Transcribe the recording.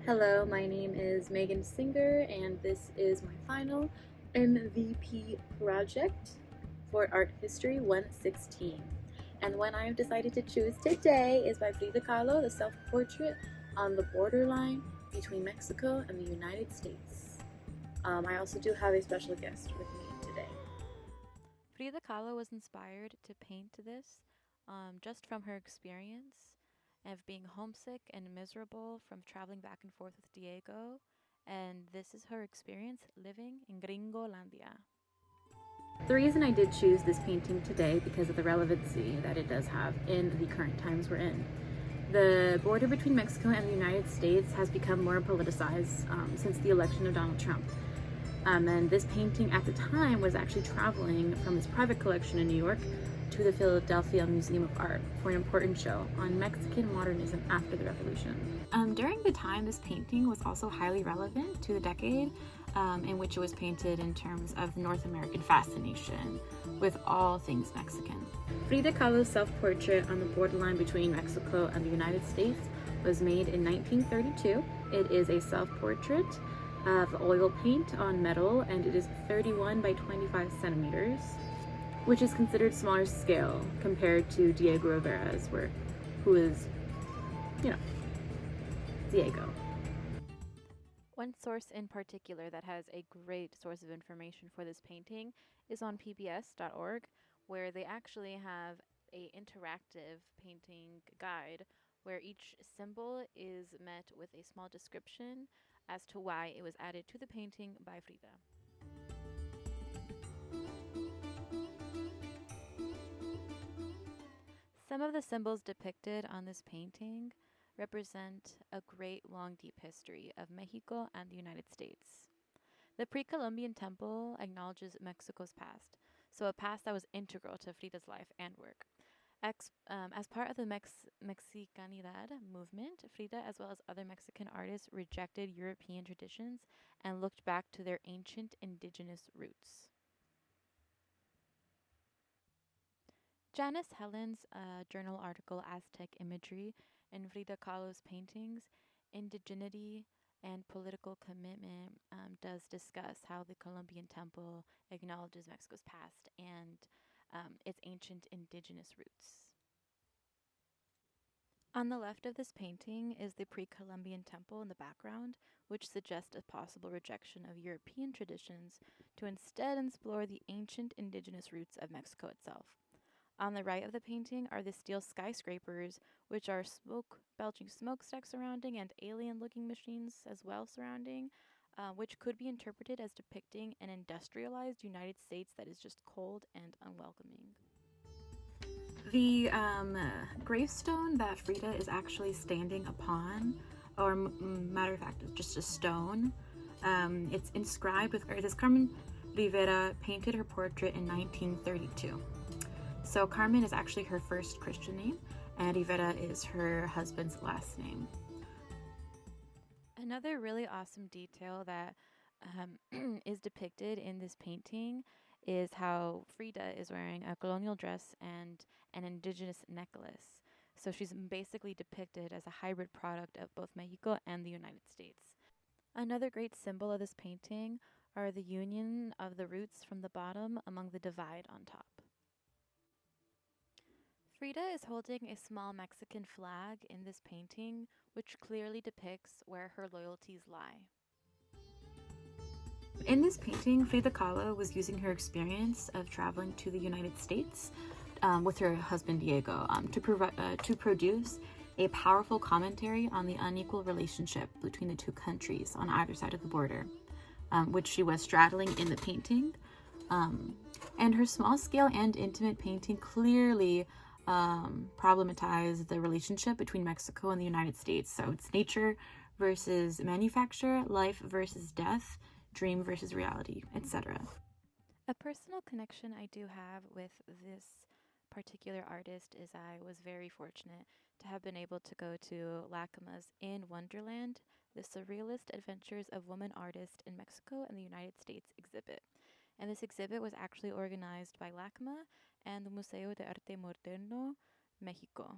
Hello, my name is Megan Singer, and this is my final MVP project for Art History 116. And one I have decided to choose today is by Frida Kahlo, the self-portrait on the borderline between Mexico and the United States. I also do have a special guest with me today. Frida Kahlo was inspired to paint this just from her experience of being homesick and miserable from traveling back and forth with Diego. And this is her experience living in Gringolandia. The reason I did choose this painting today because of the relevancy that it does have in the current times we're in. The border between Mexico and the United States has become more politicized since the election of Donald Trump. And this painting at the time was actually traveling from his private collection in New York to the Philadelphia Museum of Art for an important show on Mexican modernism after the revolution. During the time, this painting was also highly relevant to the decade in which it was painted in terms of North American fascination with all things Mexican. Frida Kahlo's self-portrait on the borderline between Mexico and the United States was made in 1932. It is a self-portrait of oil paint on metal, and it is 31 by 25 centimeters, which is considered smaller scale compared to Diego Rivera's work, who is, Diego. One source in particular that has a great source of information for this painting is on pbs.org, where they actually have a interactive painting guide where each symbol is met with a small description as to why it was added to the painting by Frida. Some of the symbols depicted on this painting represent a great, long, deep history of Mexico and the United States. The pre Columbian temple acknowledges Mexico's past, so a past that was integral to Frida's life and work. As part of the Mexicanidad movement, Frida, as well as other Mexican artists, rejected European traditions and looked back to their ancient indigenous roots. Janice Helen's journal article, Aztec Imagery, and Frida Kahlo's paintings, Indigeneity and Political Commitment, does discuss how the Columbian temple acknowledges Mexico's past and its ancient indigenous roots. On the left of this painting is the pre Columbian temple in the background, which suggests a possible rejection of European traditions to instead explore the ancient indigenous roots of Mexico itself. On the right of the painting are the steel skyscrapers, which are smoke belching smokestacks surrounding and alien looking machines as well surrounding, which could be interpreted as depicting an industrialized United States that is just cold and unwelcoming. The gravestone that Frida is actually standing upon, or matter of fact, it's just a stone. It's inscribed with, this Carmen Rivera painted her portrait in 1932. So Carmen is actually her first Christian name, and Rivera is her husband's last name. Another really awesome detail that is depicted in this painting is how Frida is wearing a colonial dress and an indigenous necklace. So she's basically depicted as a hybrid product of both Mexico and the United States. Another great symbol of this painting are the union of the roots from the bottom among the divide on top. Frida is holding a small Mexican flag in this painting, which clearly depicts where her loyalties lie. In this painting, Frida Kahlo was using her experience of traveling to the United States with her husband Diego to produce a powerful commentary on the unequal relationship between the two countries on either side of the border, which she was straddling in the painting. And her small-scale and intimate painting clearly problematized the relationship between Mexico and the United States. So it's nature versus manufacture, life versus death, dream versus reality, etc. A personal connection I do have with this particular artist is I was very fortunate to have been able to go to LACMA's In Wonderland, the Surrealist Adventures of Woman Artists in Mexico and the United States exhibit. And this exhibit was actually organized by LACMA and the Museo de Arte Moderno, Mexico.